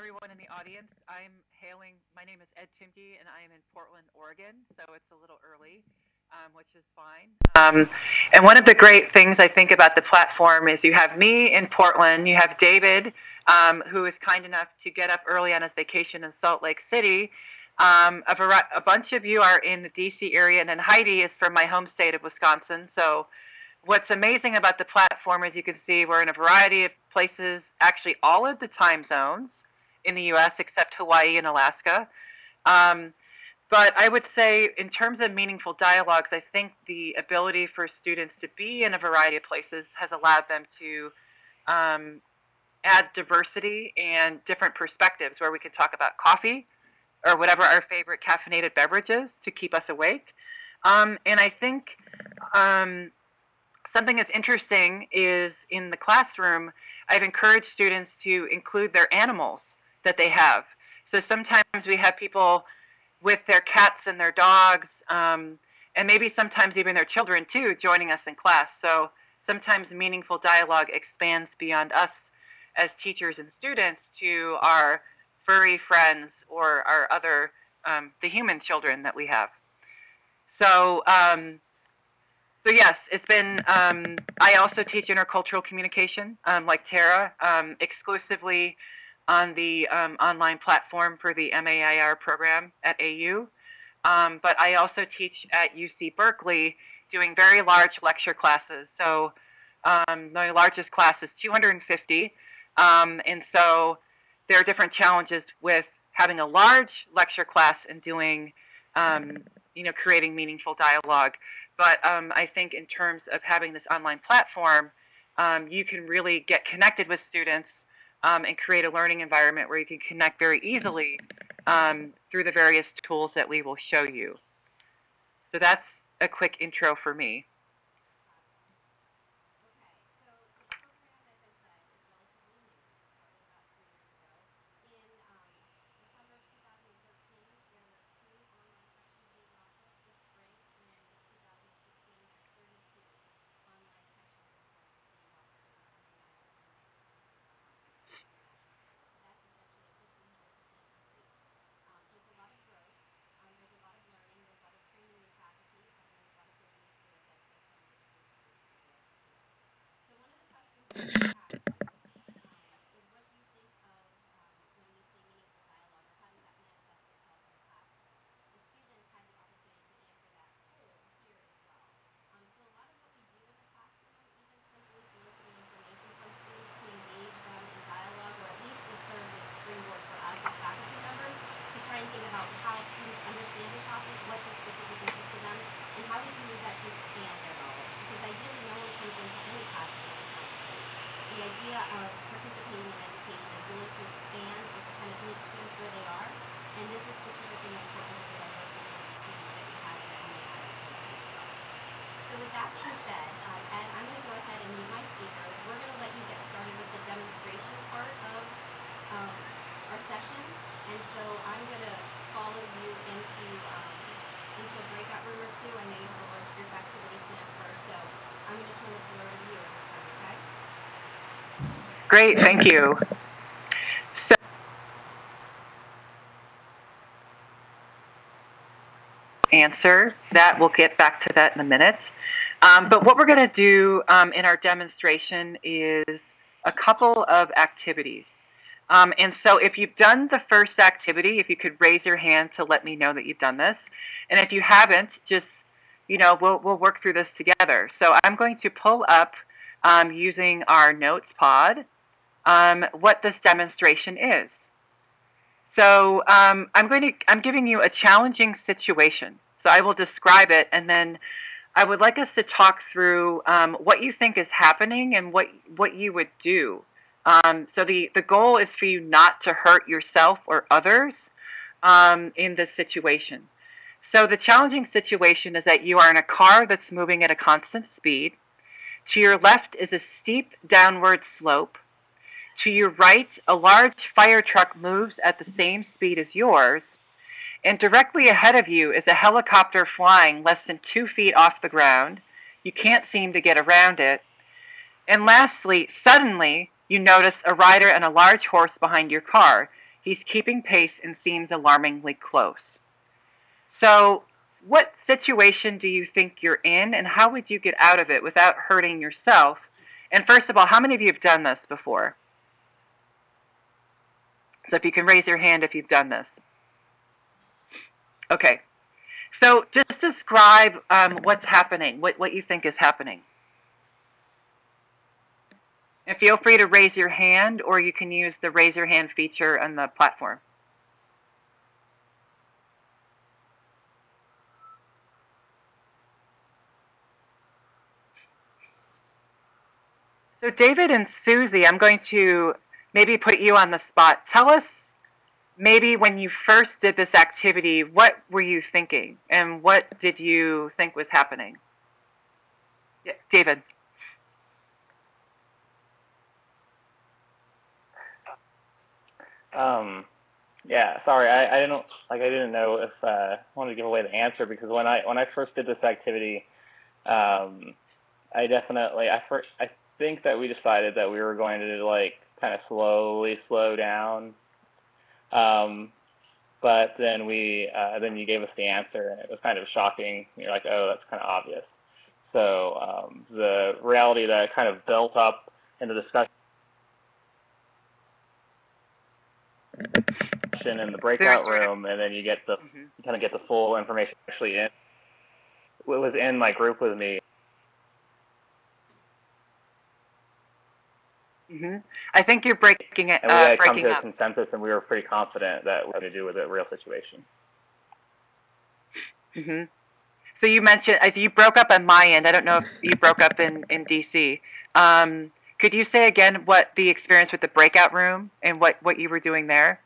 everyone in the audience. My name is Ed Timke, and I am in Portland, Oregon, so it's a little early, which is fine. And one of the great things I think about the platform is you have me in Portland, you have David, who is kind enough to get up early on his vacation in Salt Lake City. A bunch of you are in the DC area, and then Heidi is from my home state of Wisconsin. So what's amazing about the platform is you can see we're in a variety of places, actually all of the time zones in the US except Hawaii and Alaska. But I would say in terms of meaningful dialogues, I think the ability for students to be in a variety of places has allowed them to add diversity and different perspectives where we can talk about coffee or whatever our favorite caffeinated beverage is to keep us awake. And I think something that's interesting is in the classroom, I've encouraged students to include their animals that they have. So sometimes we have people with their cats and their dogs, and maybe sometimes even their children too, joining us in class. So sometimes meaningful dialogue expands beyond us as teachers and students to our furry friends or our other, the human children that we have. So, so yes, it's been, I also teach intercultural communication, like Tara, exclusively on the online platform for the MAIR program at AU. But I also teach at UC Berkeley doing very large lecture classes. So my largest class is 250. And so there are different challenges with having a large lecture class and doing, creating meaningful dialogue. But I think in terms of having this online platform, you can really get connected with students and create a learning environment where you can connect very easily through the various tools that we will show you. So that's a quick intro for me. Great, thank you. So, answer that, we'll get back to that in a minute. But what we're going to do in our demonstration is a couple of activities. And so if you've done the first activity, if you could raise your hand to let me know that you've done this. And if you haven't, just, we'll work through this together. So I'm going to pull up using our notes pod what this demonstration is. So I'm giving you a challenging situation. So I will describe it, and then I would like us to talk through what you think is happening and what you would do. So the goal is for you not to hurt yourself or others in this situation. So the challenging situation is that you are in a car that's moving at a constant speed. To your left is a steep downward slope. To your right, a large fire truck moves at the same speed as yours. And directly ahead of you is a helicopter flying less than 2 feet off the ground. You can't seem to get around it. And lastly, suddenly, you notice a rider and a large horse behind your car. He's keeping pace and seems alarmingly close. So, what situation do you think you're in, and how would you get out of it without hurting yourself? And first of all, how many of you have done this before? So if you can raise your hand if you've done this. Okay. So just describe what's happening, what you think is happening. And feel free to raise your hand, or you can use the raise your hand feature on the platform. So David and Susie, I'm going to maybe put you on the spot. Tell us maybe when you first did this activity, what were you thinking? And what did you think was happening? Yeah, David. Yeah, sorry, I didn't know if I wanted to give away the answer, because when I first did this activity, I think that we decided that we were going to like kind of slowly slow down, but then then you gave us the answer, and it was kind of shocking. You're like, oh, that's kind of obvious. So the reality that kind of built up in the discussion in the breakout room, and then you get the you kind of get the full information actually in what was in my group with me. I think you're breaking it. And we had come to a consensus, and we were pretty confident that we had to do with a real situation. So you mentioned you broke up on my end. I don't know if you broke up in DC. Could you say again what the experience with the breakout room and what you were doing there?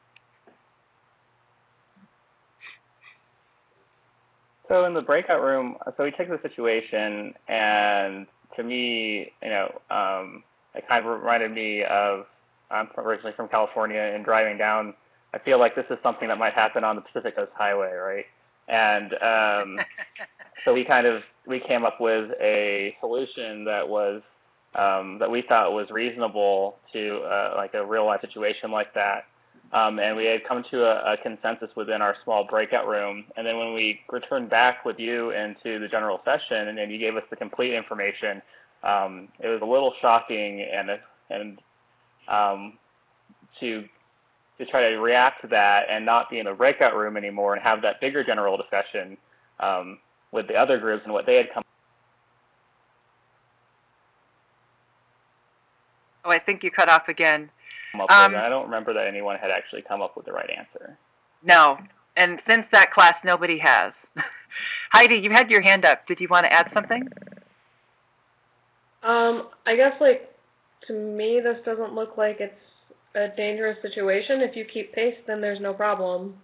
So in the breakout room, so we take the situation, and to me, it kind of reminded me of, I'm originally from California, and driving down, I feel like this is something that might happen on the Pacific Coast Highway, right? And so we came up with a solution that was that we thought was reasonable to like a real life situation like that. And we had come to a consensus within our small breakout room. And then when we returned back with you into the general session, and then you gave us the complete information, it was a little shocking, and to try to react to that and not be in the breakout room anymore and have that bigger general discussion with the other groups and what they had come. Oh, I think you cut off again. I don't remember that anyone had actually come up with the right answer. No, and since that class, nobody has. Heidi, you had your hand up. Did you want to add something? I guess, like, to me, this doesn't look like it's a dangerous situation. If you keep pace, then there's no problem.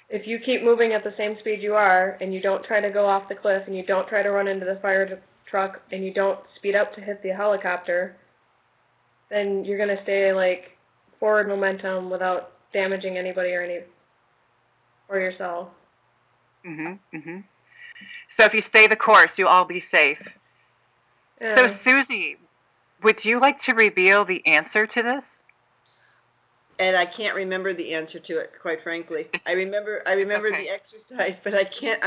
If you keep moving at the same speed you are, and you don't try to go off the cliff, and you don't try to run into the fire truck, and you don't speed up to hit the helicopter, then you're going to stay, like, forward momentum without damaging anybody or yourself. So if you stay the course, you'll all be safe. Yeah. So Susie, would you like to reveal the answer to this? And I can't remember the answer to it, quite frankly. I remember okay. The exercise, but I can't.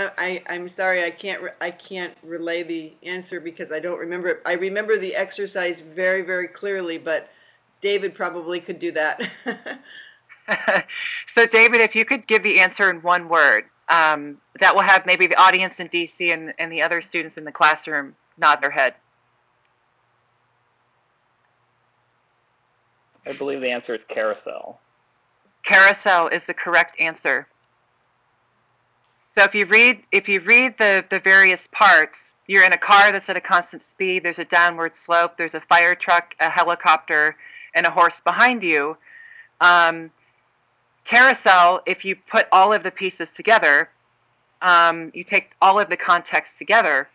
I'm sorry, I can't relay the answer because I don't remember it. I remember the exercise very, very clearly, but David probably could do that. So David, if you could give the answer in one word, that will have maybe the audience in DC and the other students in the classroom nod their head. I believe the answer is carousel. Carousel is the correct answer. So if you read the various parts, you're in a car that's at a constant speed, there's a downward slope, there's a fire truck, a helicopter, and a horse behind you. Carousel, if you put all of the pieces together, you take all of the context together,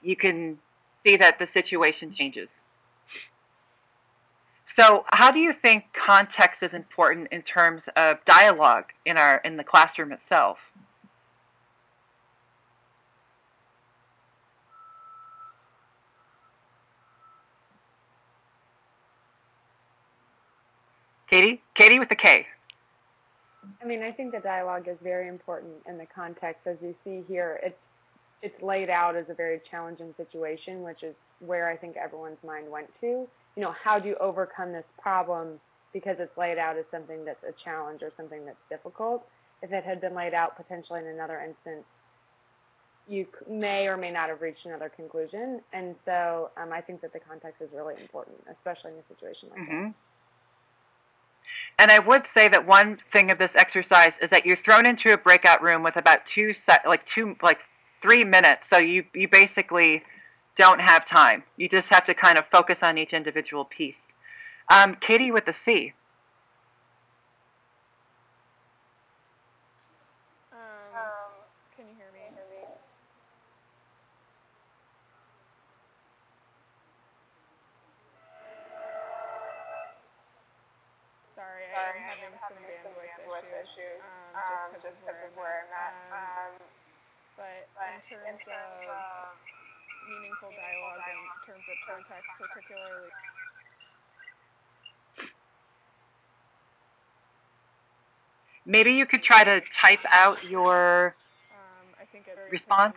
you can see that the situation changes. So how do you think context is important in terms of dialogue in the classroom itself? Katie with the K. I mean, I think the dialogue is very important in the context. As you see here, it's laid out as a very challenging situation, which is where I think everyone's mind went to. You know, how do you overcome this problem because it's laid out as something that's a challenge or something that's difficult? If it had been laid out potentially in another instance, you may or may not have reached another conclusion. And so I think that the context is really important, especially in a situation like that. And I would say that one thing of this exercise is that you're thrown into a breakout room with about 3 minutes. So you basically don't have time. You just have to kind of focus on each individual piece. Katie with the C. Can you hear me? Sorry, I'm having some bandwidth issues just because of where I'm at. But in terms of meaningful dialogue, in terms of context particularly, Maybe you could try to type out your I think it's response.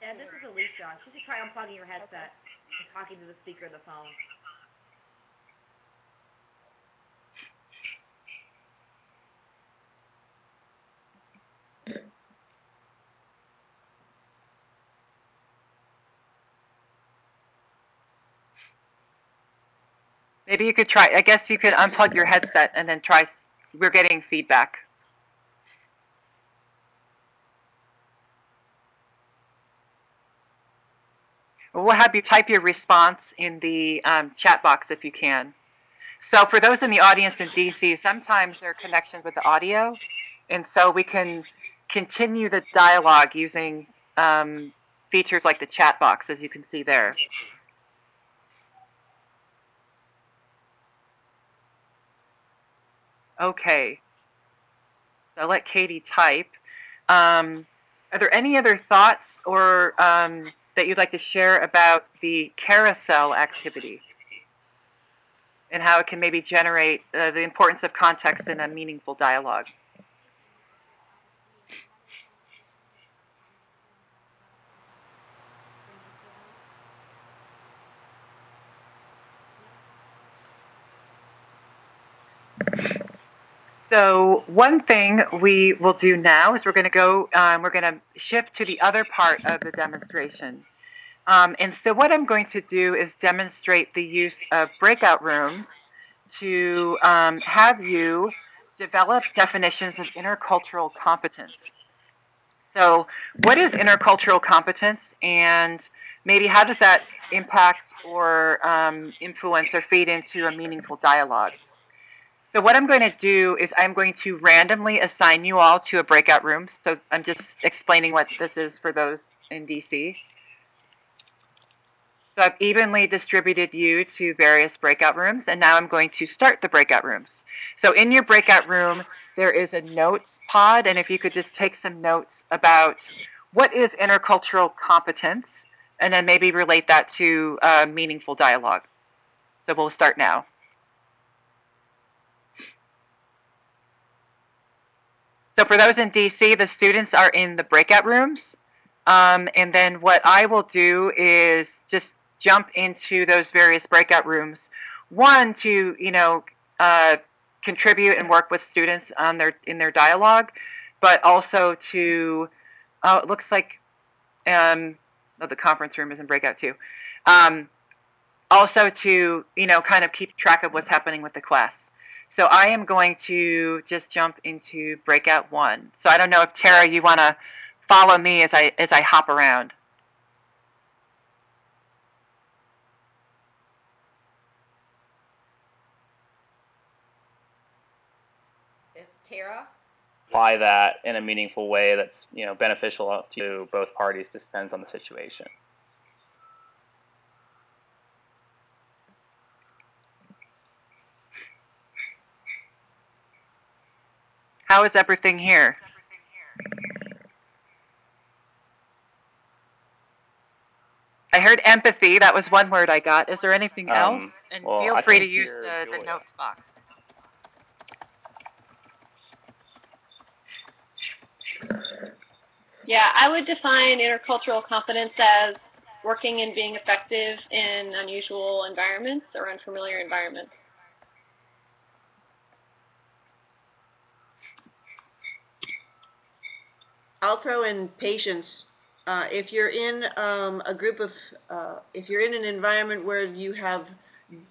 Yeah, this is Alicia. You should try unplugging your headset and talking to the speaker of the phone. Maybe you could try, I guess you could unplug your headset and then try, we're getting feedback. We'll have you type your response in the chat box if you can. So for those in the audience in DC, sometimes there are connections with the audio, and so we can continue the dialogue using features like the chat box, as you can see there. Okay, so I'll let Katie type. Are there any other thoughts or that you'd like to share about the carousel activity and how it can maybe generate the importance of context in a meaningful dialogue? So one thing we will do now is we're going to shift to the other part of the demonstration. And so what I'm going to do is demonstrate the use of breakout rooms to have you develop definitions of intercultural competence. So what is intercultural competence, and maybe how does that impact or influence or feed into a meaningful dialogue? So what I'm going to do is I'm going to randomly assign you all to a breakout room. So I'm just explaining what this is for those in DC. So I've evenly distributed you to various breakout rooms, and now I'm going to start the breakout rooms. So in your breakout room, there is a notes pod, and if you could just take some notes about what is intercultural competence, and then maybe relate that to meaningful dialogue. So we'll start now. So for those in DC, the students are in the breakout rooms. And then what I will do is just jump into those various breakout rooms. One, to contribute and work with students on in their dialogue, but also to, it looks like, the conference room is in breakout too. Also to, kind of keep track of what's happening with the class. So I am going to just jump into breakout 1. So I don't know if Tara, you want to follow me as I hop around. Tara? Apply that in a meaningful way that's beneficial to both parties. Just depends on the situation. How is everything here? I heard empathy. That was one word I got. Is there anything else? And well, feel I free to can use hear the Julia. notes box. Yeah, I would define intercultural competence as working and being effective in unusual environments or unfamiliar environments. I'll throw in patience. If you're in a group of, if you're in an environment where you have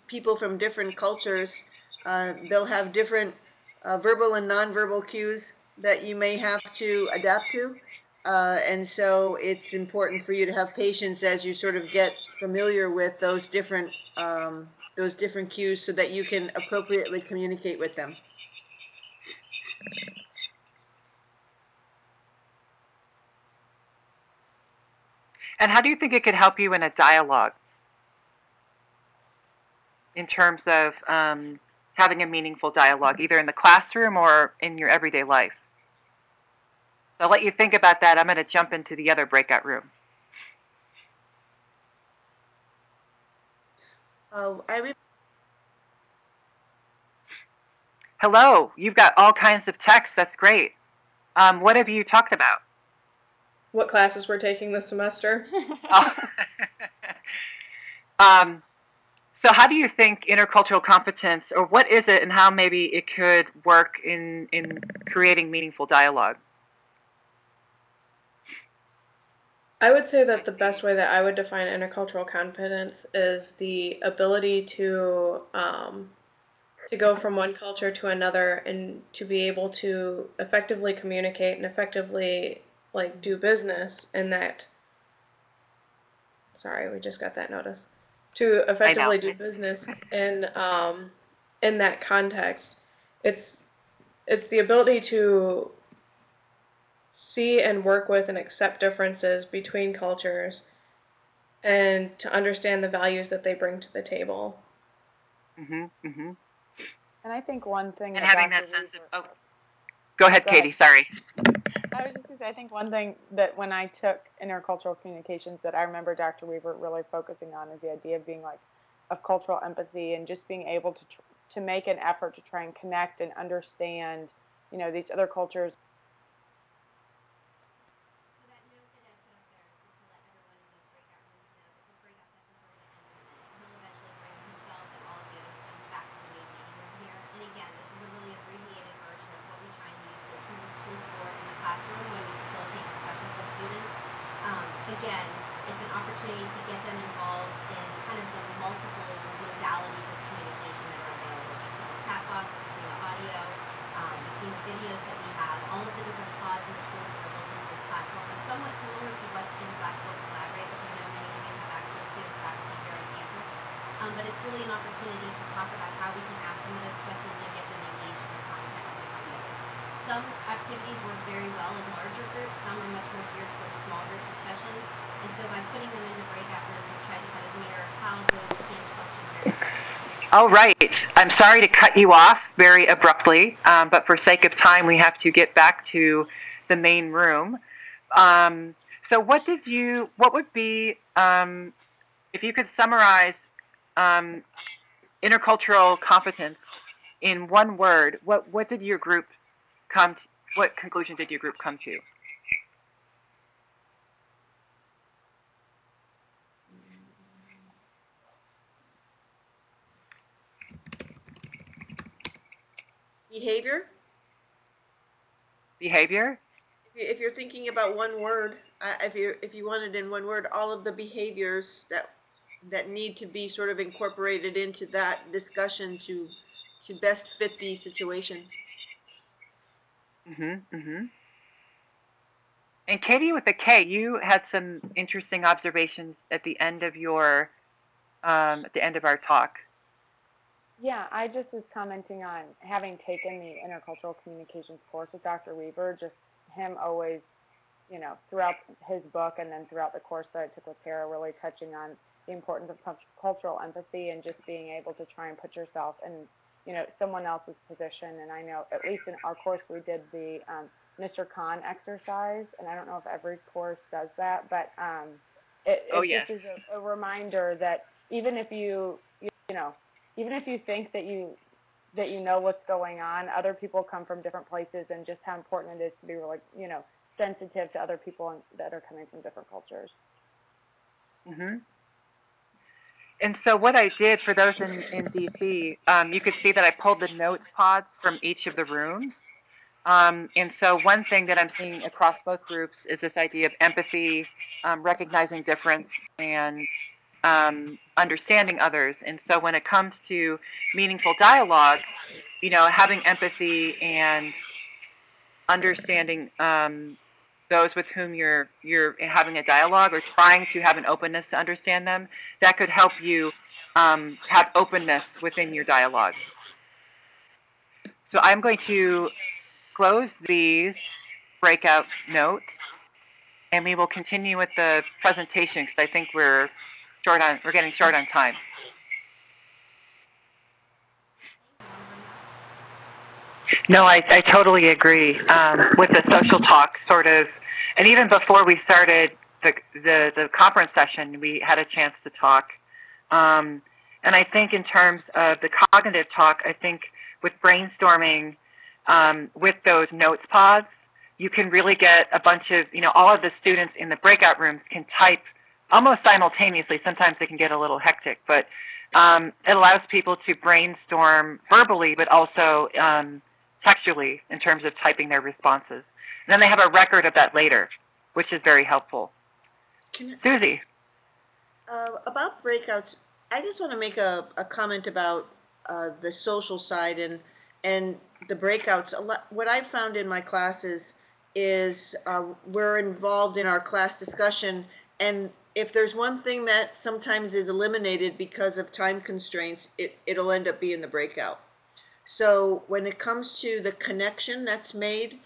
people from different cultures, they'll have different verbal and nonverbal cues that you may have to adapt to. And so it's important for you to have patience as you sort of get familiar with those different cues so that you can appropriately communicate with them. And how do you think it could help you in a dialogue in terms of having a meaningful dialogue, either in the classroom or in your everyday life? So I'll let you think about that. I'm going to jump into the other breakout room. Hello, you've got all kinds of texts. That's great. What have you talked about? What classes we're taking this semester? So how do you think intercultural competence, or what is it and how maybe it could work in creating meaningful dialogue? I would say that the best way that I would define intercultural competence is the ability to go from one culture to another and to be able to effectively communicate and effectively do business in that. Sorry, we just got that notice. To effectively do business in that context, it's the ability to see and work with and accept differences between cultures and to understand the values that they bring to the table. And I think one thing and having that sense of go ahead, Katie, sorry. I was just going to say, I think one thing that when I took intercultural communications that I remember Dr. Weaver really focusing on is the idea of being of cultural empathy and just being able to make an effort to try and connect and understand, these other cultures. Again, it's an opportunity to get them involved in kind of the multiple modalities of communication that are available, between the chat box, between the audio, between the videos that we have. All of the different pods and the tools that are built into this platform are somewhat similar to what's in Blackboard Collaborate, which I know many of you have access to as faculty here on campus. But it's really an opportunity to talk about how we can ask some of those questions and get them engaged in the content of different ways. Some activities work very well in larger groups, some are much more geared towards small group discussions, and so by putting them into breakout rooms, we've tried to kind of mirror how those can function very well. All right, I'm sorry to cut you off very abruptly, but for sake of time, we have to get back to the main room. So what would be, if you could summarize intercultural competence in one word, what did your group what conclusion did your group come to? Behavior? Behavior? If you're thinking about one word, if you wanted in one word, all of the behaviors that need to be sort of incorporated into that discussion to best fit the situation. And Katie with a K, you had some interesting observations at the end of your at the end of our talk. Yeah, I just was commenting on having taken the intercultural communications course with Dr. Weaver, just him always, throughout his book and then throughout the course that I took with Tara, really touching on the importance of cultural empathy and just being able to try and put yourself in, someone else's position. And I know, at least in our course, we did the Mr. Khan exercise, and I don't know if every course does that, but Oh, it yes. just is a reminder that even if you know, even if you think that you know what's going on, other people come from different places, and just how important it is to be really, sensitive to other people that are coming from different cultures. Mm-hmm. And so what I did for those in DC, you could see that I pulled the notes pods from each of the rooms. And so one thing that I'm seeing across both groups is this idea of empathy, recognizing difference, and understanding others. And so when it comes to meaningful dialogue, having empathy and understanding those with whom you're having a dialogue, or trying to have an openness to understand them, that could help you have openness within your dialogue. So I'm going to close these breakout notes, and we will continue with the presentation, because I think we're getting short on time. No, I totally agree with the social talk sort of, and even before we started the conference session, we had a chance to talk. And I think in terms of the cognitive talk, I think with brainstorming with those notes pods, you can really get a bunch of, all of the students in the breakout rooms can type almost simultaneously. Sometimes they can get a little hectic, but it allows people to brainstorm verbally, but also textually in terms of typing their responses. And then they have a record of that later, which is very helpful. Susie? About breakouts, I just want to make a comment about the social side and the breakouts. What I've found in my classes is we're involved in our class discussion, and if there's one thing that sometimes is eliminated because of time constraints, it'll end up being the breakout. So when it comes to the connection that's made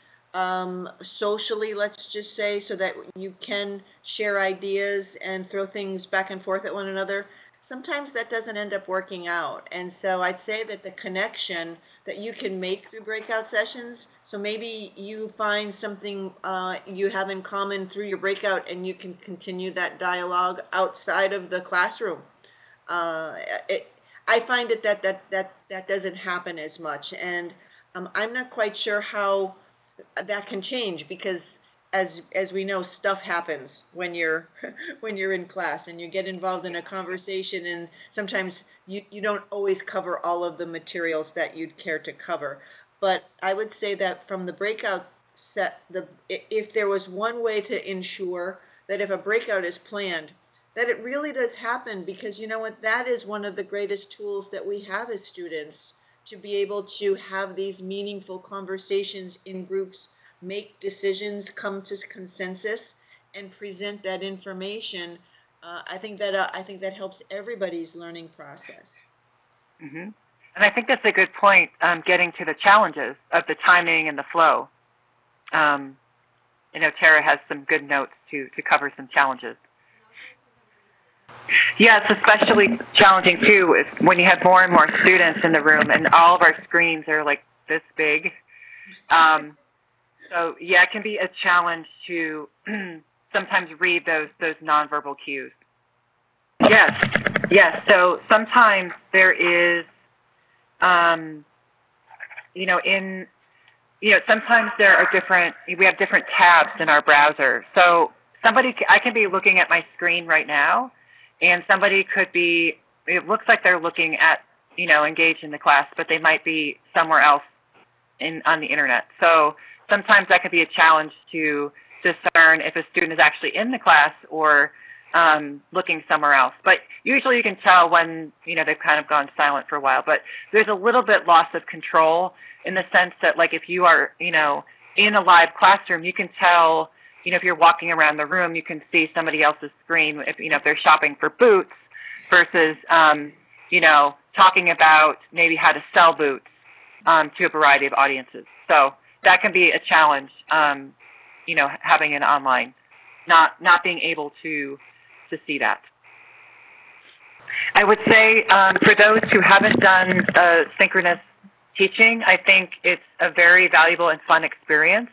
socially, let's just say, so that you can share ideas and throw things back and forth at one another, sometimes that doesn't end up working out. And so I'd say that the connection that you can make through breakout sessions, so maybe you find something you have in common through your breakout, and you can continue that dialogue outside of the classroom. I find that doesn't happen as much, and I'm not quite sure how that can change, because as we know, stuff happens when you're in class and you get involved in a conversation, and sometimes you don't always cover all of the materials that you'd care to cover. But I would say that from the breakout set, if there was one way to ensure that if a breakout is planned, that it really does happen, because you know what, that is one of the greatest tools that we have as students, to be able to have these meaningful conversations in groups, make decisions, come to consensus, and present that information. I think that helps everybody's learning process. Mm-hmm. And I think that's a good point, getting to the challenges of the timing and the flow. Tara has some good notes to cover some challenges. Yeah, it's especially challenging too when you have more and more students in the room, and all of our screens are like this big. So yeah, it can be a challenge to sometimes read those nonverbal cues. Yes. So sometimes there is, sometimes there are we have different tabs in our browser. So I can be looking at my screen right now, and somebody could be, it looks like they're looking at, engaged in the class, but they might be somewhere else on the internet. So sometimes that can be a challenge to discern if a student is actually in the class or looking somewhere else. But usually you can tell when, they've kind of gone silent for a while. But there's a little bit loss of control in the sense that, like, if you are, in a live classroom, you can tell, if you're walking around the room, you can see somebody else's screen, if they're shopping for boots versus, talking about maybe how to sell boots to a variety of audiences. So that can be a challenge, having an online, not being able to see that. I would say for those who haven't done synchronous teaching, I think it's a very valuable and fun experience,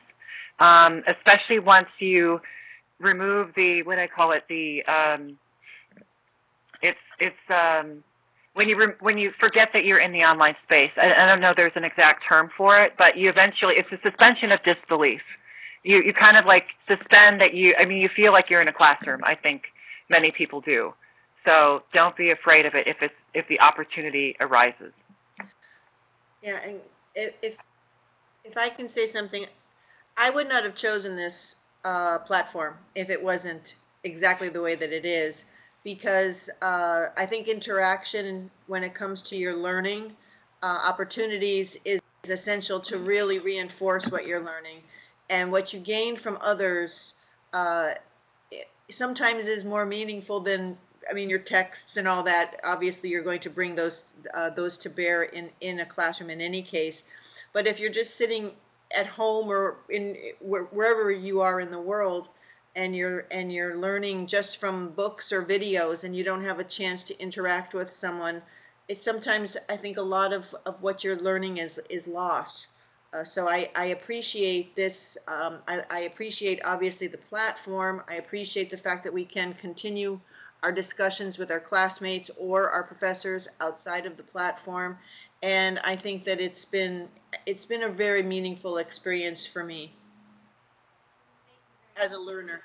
especially once you remove the, what I call it, the when you forget that you're in the online space. I don't know there's an exact term for it, but you eventually, it's a suspension of disbelief. You kind of like suspend that you feel like you're in a classroom. I think many people do. So don't be afraid of it if the opportunity arises. Yeah, and if I can say something, I would not have chosen this platform if it wasn't exactly the way that it is, because I think interaction when it comes to your learning opportunities is essential to really reinforce what you're learning. And what you gain from others sometimes is more meaningful than, I mean, your texts and all that. Obviously, you're going to bring those to bear in a classroom in any case. But if you're just sitting at home or wherever you are in the world, and you're learning just from books or videos, and you don't have a chance to interact with someone, it's sometimes, I think, a lot of what you're learning is lost. So I appreciate this. I appreciate, obviously, the platform. I appreciate the fact that we can continue our discussions with our classmates or our professors outside of the platform. And I think that it's been a very meaningful experience for me as a learner.